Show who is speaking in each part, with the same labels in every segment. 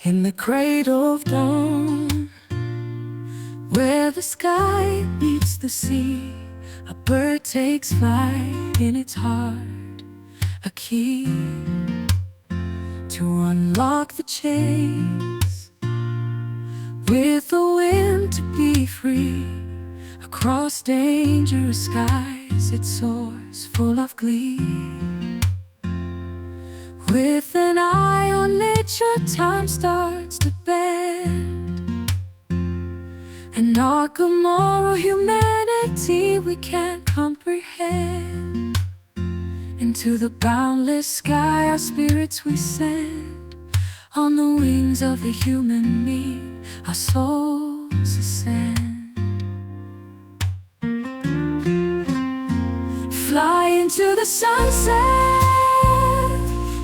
Speaker 1: In the cradle of dawn, where the sky meets the sea, a bird takes flight in its heart, a key to unlock the chains. With the wind to be free, across dangerous skies it soars full of glee. With an eye on nature, time starts to bend. An arc of moral humanity we can't comprehend. Into the boundless sky our spirits we send. On the wings of the human me, our souls ascend. Fly into the sunset,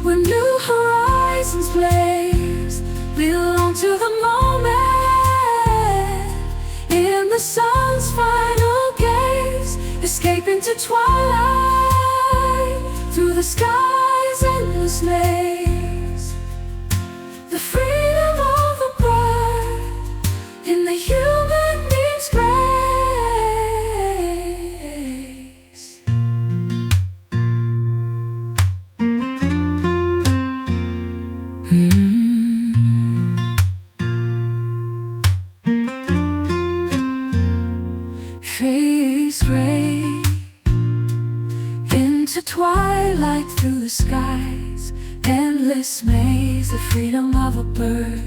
Speaker 1: where new horizons blaze. Belong to the moment, in the sun's final gaze. Escape into twilight, through the sky's endless maze. The freedom of a bird, in the human being's grace. Face gray into twilight, through the skies endless maze. The freedom of a bird,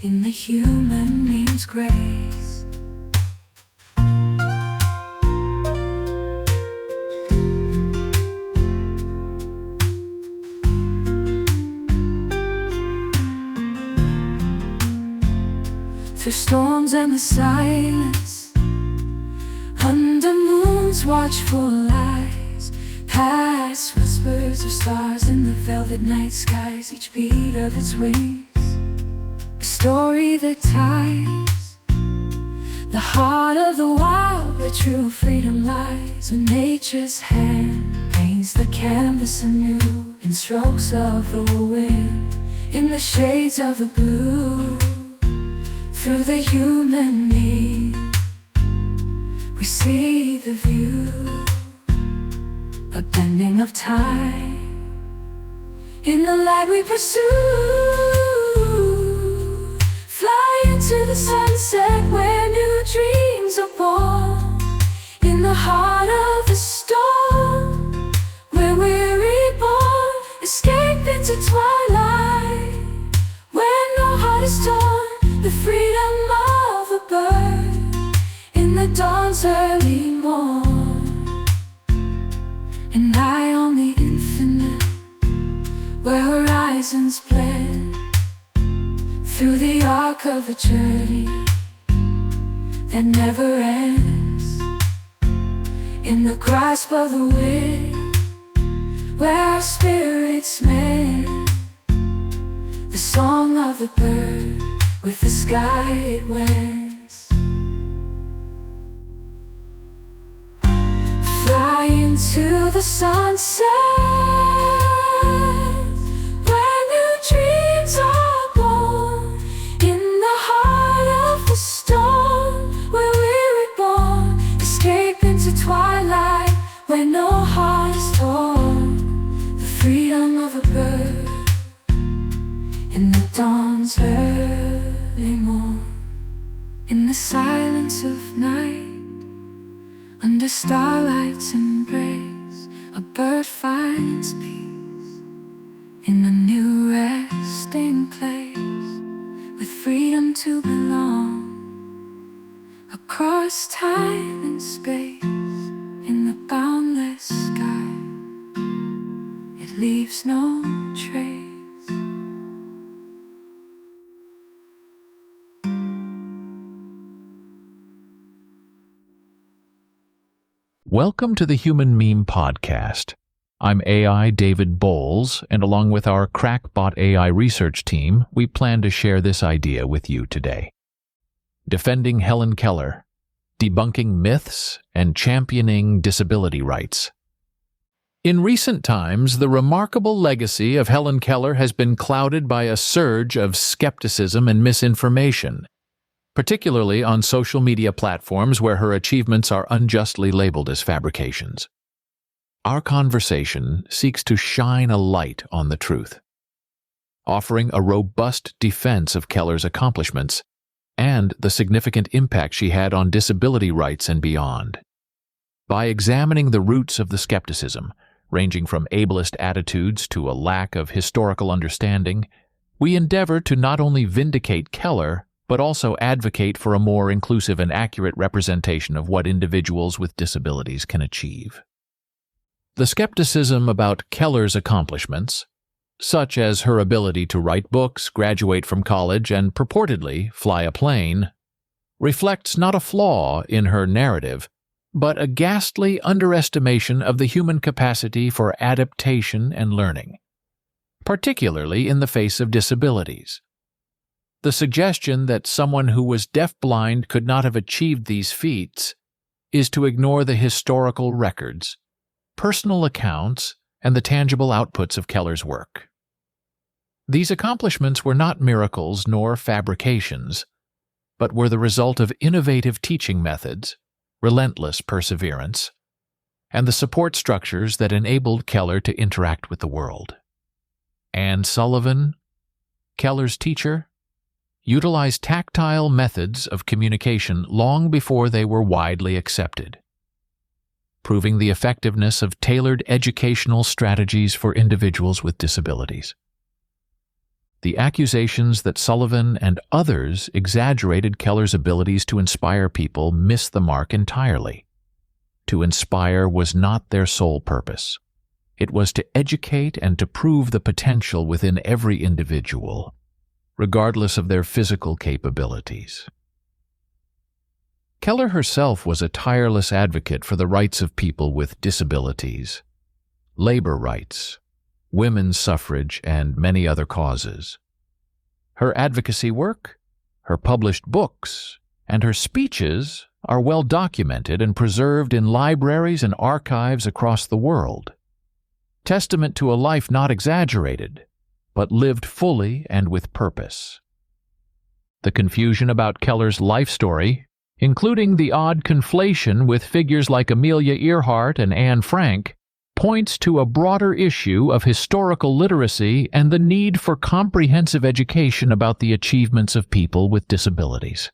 Speaker 1: in the human means grace. Through storms and the silence, under moon's watchful eyes, past whispers of stars in the velvet night skies. Each beat of its wings, a story that ties the heart of the wild, where true freedom lies. When nature's hand paints the canvas anew, in strokes of the wind, in the shades of the blue. Through the human need we see the view, a bending of time. In the light we pursue, fly into the sunset, where new dreams are born. In the heart of the storm, where we're reborn. Escape into twilight, where no heart is torn. The freedom of a bird, in the dawn's early morn. An eye on the infinite, where horizons blend. Through the arc of a journey that never ends. In the grasp of the wind, where our spirits mend. The song of the bird, with the sky it wends. Fly into the sunset, where new dreams are born. In the heart of the storm, where we're reborn. Escape into twilight, where no heart is torn. The freedom of a bird, in the dawn's early morn. In the silence of night, under starlight's embrace, a bird finds peace in a new resting place. With freedom to belong, across time and space. In the boundless sky, it leaves no trace.
Speaker 2: Welcome to the Human Meme Podcast. I'm AI David Bowles, and along with our Crackbot AI research team, we plan to share this idea with you today. Defending Helen Keller, debunking myths, and championing disability rights. In recent times, the remarkable legacy of Helen Keller has been clouded by a surge of skepticism and misinformation, particularly on social media platforms where her achievements are unjustly labeled as fabrications. Our conversation seeks to shine a light on the truth, offering a robust defense of Keller's accomplishments and the significant impact she had on disability rights and beyond. By examining the roots of the skepticism, ranging from ableist attitudes to a lack of historical understanding, we endeavor to not only vindicate Keller, but also advocate for a more inclusive and accurate representation of what individuals with disabilities can achieve. The skepticism about Keller's accomplishments, such as her ability to write books, graduate from college, and purportedly fly a plane, reflects not a flaw in her narrative, but a ghastly underestimation of the human capacity for adaptation and learning, particularly in the face of disabilities. The suggestion that someone who was deafblind could not have achieved these feats is to ignore the historical records, personal accounts, and the tangible outputs of Keller's work. These accomplishments were not miracles nor fabrications, but were the result of innovative teaching methods, relentless perseverance, and the support structures that enabled Keller to interact with the world. Anne Sullivan, Keller's teacher, utilized tactile methods of communication long before they were widely accepted, proving the effectiveness of tailored educational strategies for individuals with disabilities. The accusations that Sullivan and others exaggerated Keller's abilities to inspire people missed the mark entirely. To inspire was not their sole purpose. It was to educate and to prove the potential within every individual, regardless of their physical capabilities. Keller herself was a tireless advocate for the rights of people with disabilities, labor rights, women's suffrage, and many other causes. Her advocacy work, her published books, and her speeches are well documented and preserved in libraries and archives across the world, testament to a life not exaggerated, but lived fully and with purpose. The confusion about Keller's life story, including the odd conflation with figures like Amelia Earhart and Anne Frank, points to a broader issue of historical literacy and the need for comprehensive education about the achievements of people with disabilities.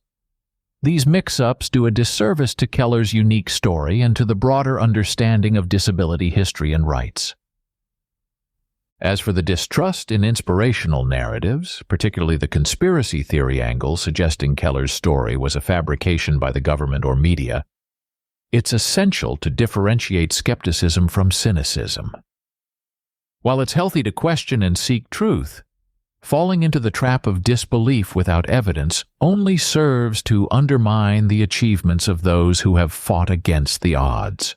Speaker 2: These mix-ups do a disservice to Keller's unique story and to the broader understanding of disability history and rights. As for the distrust in inspirational narratives, particularly the conspiracy theory angle suggesting Keller's story was a fabrication by the government or media, it's essential to differentiate skepticism from cynicism. While it's healthy to question and seek truth, falling into the trap of disbelief without evidence only serves to undermine the achievements of those who have fought against the odds.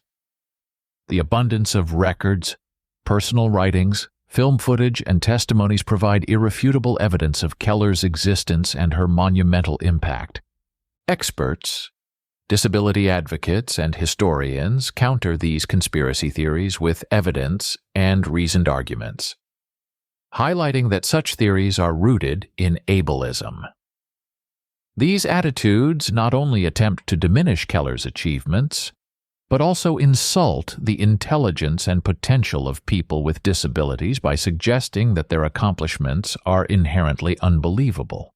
Speaker 2: The abundance of records, personal writings, film footage, and testimonies provide irrefutable evidence of Keller's existence and her monumental impact. Experts, disability advocates, and historians counter these conspiracy theories with evidence and reasoned arguments, highlighting that such theories are rooted in ableism. These attitudes not only attempt to diminish Keller's achievements, but also insult the intelligence and potential of people with disabilities by suggesting that their accomplishments are inherently unbelievable.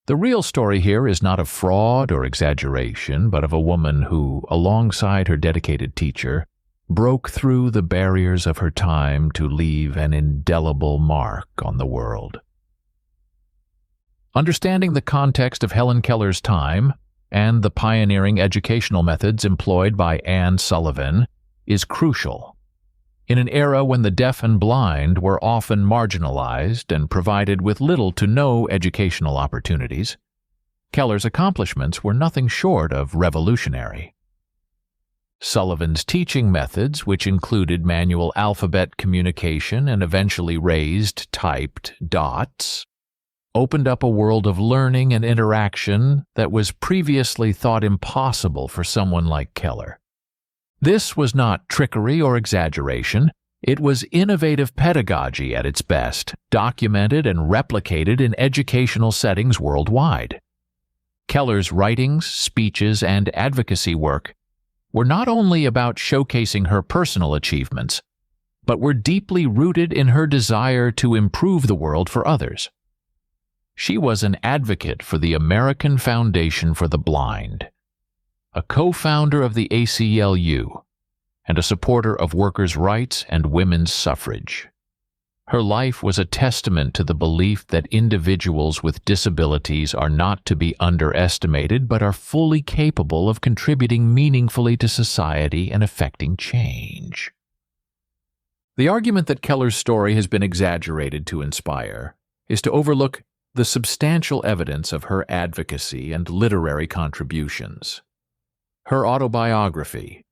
Speaker 2: The real story here is not of fraud or exaggeration, but of a woman who, alongside her dedicated teacher, broke through the barriers of her time to leave an indelible mark on the world. Understanding the context of Helen Keller's time and the pioneering educational methods employed by Anne Sullivan is crucial. In an era when the deaf and blind were often marginalized and provided with little to no educational opportunities, Keller's accomplishments were nothing short of revolutionary. Sullivan's teaching methods, which included manual alphabet communication and eventually raised typed dots, opened up a world of learning and interaction that was previously thought impossible for someone like Keller. This was not trickery or exaggeration. It was innovative pedagogy at its best, documented and replicated in educational settings worldwide. Keller's writings, speeches, and advocacy work were not only about showcasing her personal achievements, but were deeply rooted in her desire to improve the world for others. She was an advocate for the American Foundation for the Blind, a co-founder of the ACLU, and a supporter of workers' rights and women's suffrage. Her life was a testament to the belief that individuals with disabilities are not to be underestimated but are fully capable of contributing meaningfully to society and affecting change. The argument that Keller's story has been exaggerated to inspire is to overlook the substantial evidence of her advocacy and literary contributions. Her autobiography,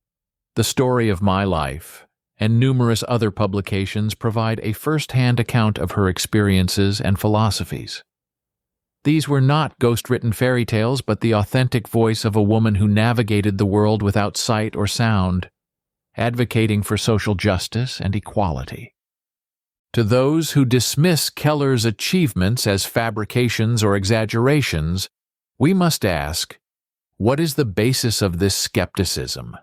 Speaker 2: The Story of My Life, and numerous other publications provide a first-hand account of her experiences and philosophies. These were not ghost-written fairy tales, but the authentic voice of a woman who navigated the world without sight or sound, advocating for social justice and equality. To those who dismiss Keller's achievements as fabrications or exaggerations, we must ask, what is the basis of this skepticism?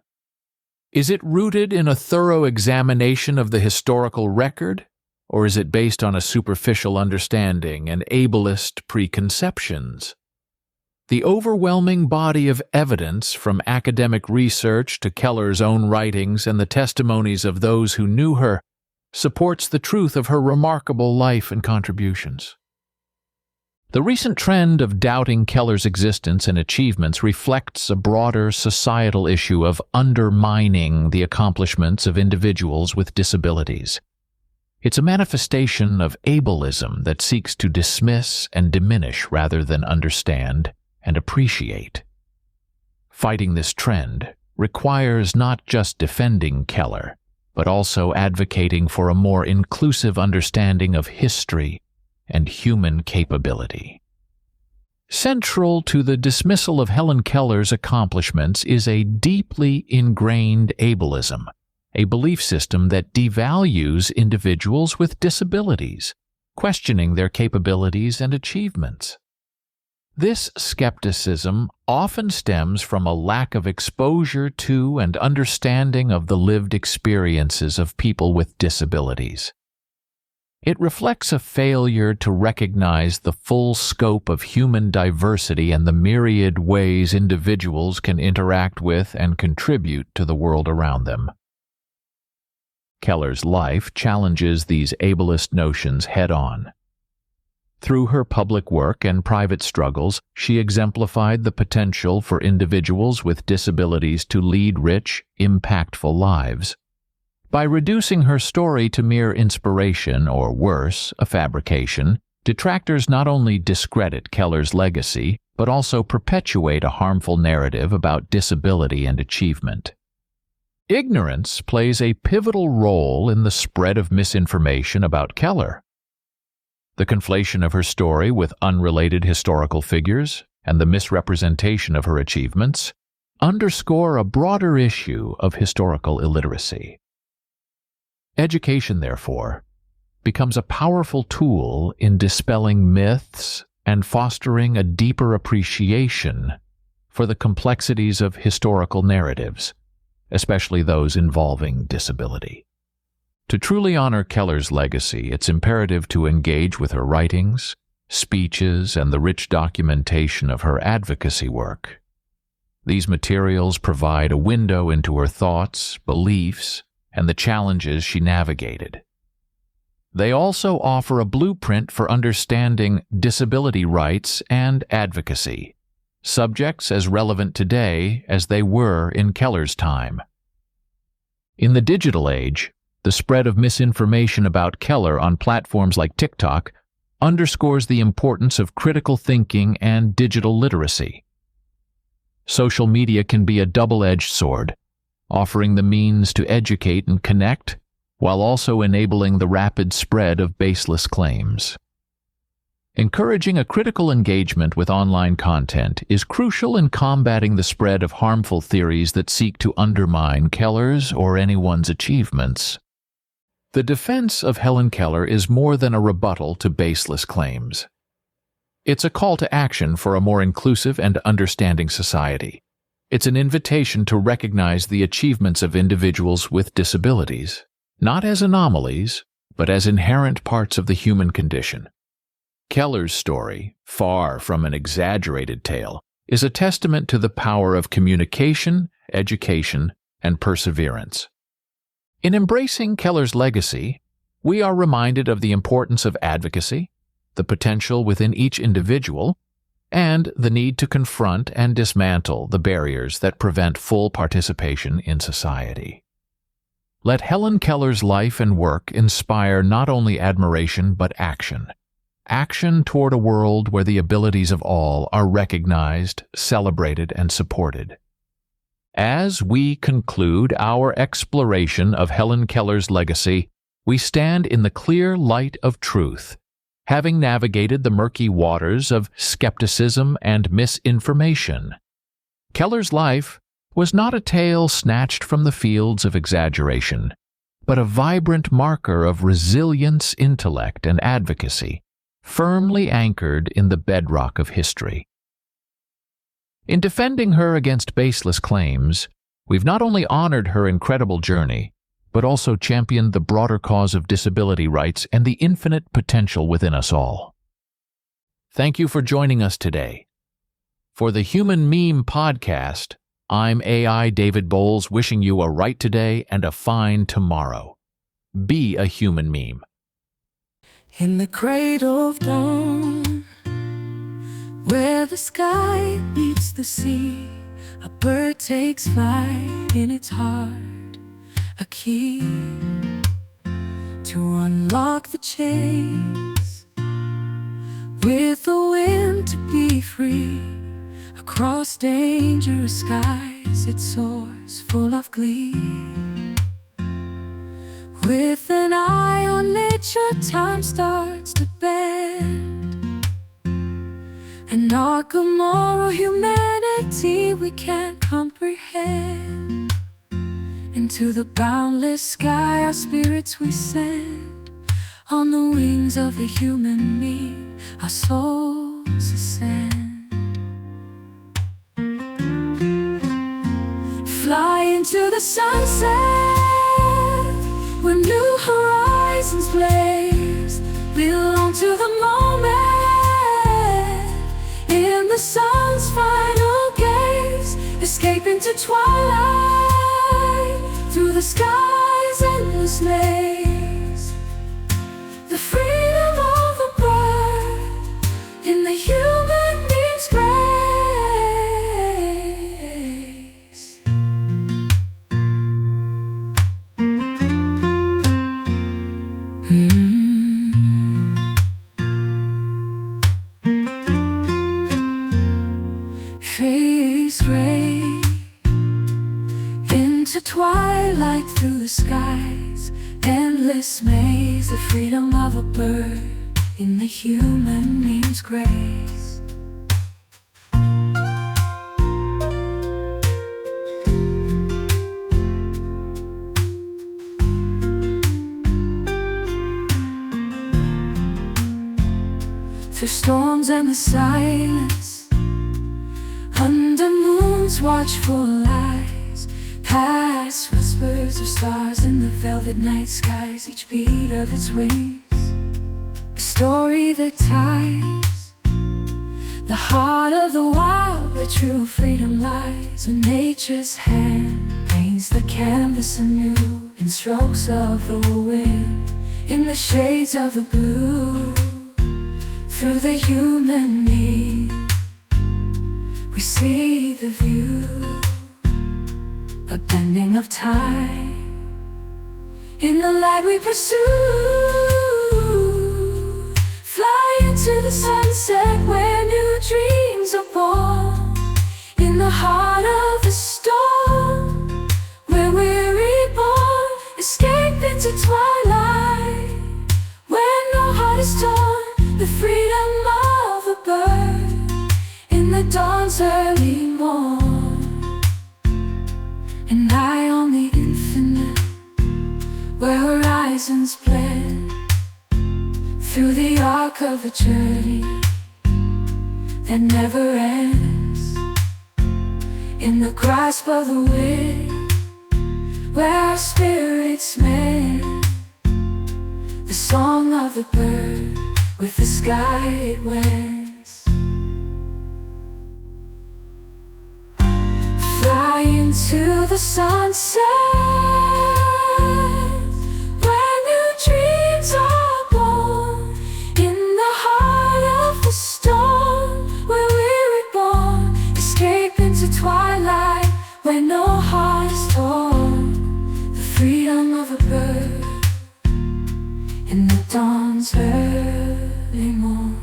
Speaker 2: Is it rooted in a thorough examination of the historical record, or is it based on a superficial understanding and ableist preconceptions? The overwhelming body of evidence, from academic research to Keller's own writings and the testimonies of those who knew her, supports the truth of her remarkable life and contributions. The recent trend of doubting Keller's existence and achievements reflects a broader societal issue of undermining the accomplishments of individuals with disabilities. It's a manifestation of ableism that seeks to dismiss and diminish rather than understand and appreciate. Fighting this trend requires not just defending Keller, but also advocating for a more inclusive understanding of history and human capability. Central to the dismissal of Helen Keller's accomplishments is a deeply ingrained ableism, a belief system that devalues individuals with disabilities, questioning their capabilities and achievements. This skepticism often stems from a lack of exposure to and understanding of the lived experiences of people with disabilities. It reflects a failure to recognize the full scope of human diversity and the myriad ways individuals can interact with and contribute to the world around them. Keller's life challenges these ableist notions head-on. Through her public work and private struggles, she exemplified the potential for individuals with disabilities to lead rich, impactful lives. By reducing her story to mere inspiration, or worse, a fabrication, detractors not only discredit Keller's legacy, but also perpetuate a harmful narrative about disability and achievement. Ignorance plays a pivotal role in the spread of misinformation about Keller. The conflation of her story with unrelated historical figures and the misrepresentation of her achievements underscore a broader issue of historical illiteracy. Education, therefore, becomes a powerful tool in dispelling myths and fostering a deeper appreciation for the complexities of historical narratives, especially those involving disability. To truly honor Keller's legacy, it's imperative to engage with her writings, speeches, and the rich documentation of her advocacy work. These materials provide a window into her thoughts, beliefs, and the challenges she navigated. They also offer a blueprint for understanding disability rights and advocacy, subjects as relevant today as they were in Keller's time. In the digital age, the spread of misinformation about Keller on platforms like TikTok underscores the importance of critical thinking and digital literacy. Social media can be a double-edged sword, offering the means to educate and connect, while also enabling the rapid spread of baseless claims. Encouraging a critical engagement with online content is crucial in combating the spread of harmful theories that seek to undermine Keller's or anyone's achievements. The defense of Helen Keller is more than a rebuttal to baseless claims. It's a call to action for a more inclusive and understanding society. It's an invitation to recognize the achievements of individuals with disabilities, not as anomalies, but as inherent parts of the human condition. Keller's story, far from an exaggerated tale, is a testament to the power of communication, education, and perseverance. In embracing Keller's legacy, we are reminded of the importance of advocacy, the potential within each individual, and the need to confront and dismantle the barriers that prevent full participation in society. Let Helen Keller's life and work inspire not only admiration but action. Action toward a world where the abilities of all are recognized, celebrated, and supported. As we conclude our exploration of Helen Keller's legacy, we stand in the clear light of truth, having navigated the murky waters of skepticism and misinformation. Keller's life was not a tale snatched from the fields of exaggeration, but a vibrant marker of resilience, intellect, and advocacy, firmly anchored in the bedrock of history. In defending her against baseless claims, we've not only honored her incredible journey, but also championed the broader cause of disability rights and the infinite potential within us all. Thank you for joining us today. For the Human Meme Podcast, I'm AI David Bowles, wishing you a right today and a fine tomorrow. Be a human meme.
Speaker 1: In the cradle of dawn, where the sky meets the sea, a bird takes flight in its heart, a key to unlock the chains. With the wind to be free, across dangerous skies it soars full of glee. With an eye on nature, time starts to bend, an arc of moral humanity we can't comprehend. Into the boundless sky our spirits we send, on the wings of the human meme our souls ascend. Fly into the sunset, where new horizons blaze. Belong to the moment, in the sun's final gaze. Escape into twilight, through the sky's endless maze. The freedom of a bird in the human being's grace. Face gray into twilight, through the sky's endless maze. The freedom of a bird in the human meme's grace. Through storms and the silence, under moon's watchful eyes, past whispers of stars in the velvet night skies. Each beat of its wings, a story that ties the heart of the wild, where true freedom lies. When nature's hand paints the canvas anew, in strokes of the wind, in the shades of the blue. Through the human meme we see the view, a bending of time. In the light we pursue, fly into the sunset, where new dreams are born. In the heart of the storm, where we're reborn. Escape into twilight, where no heart is torn. The freedom dawn's early morn, and high on the infinite, where horizons blend, through the arc of a journey that never ends, in the grasp of the wind, where our spirits mend, the song of the bird with the sky it wends. Fly into the sunset, where new dreams are born, in the heart of the storm, where we're reborn. Escape into twilight, where no heart is torn, the freedom of a bird in the dawn's early morn.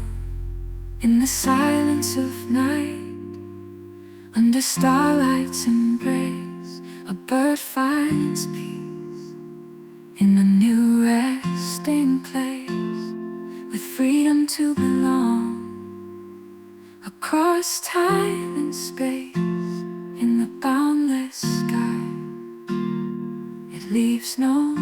Speaker 1: In the silence of night, under starlight's embrace, a bird finds peace in a new resting place, with freedom to belong across time and space. In the boundless sky, it leaves no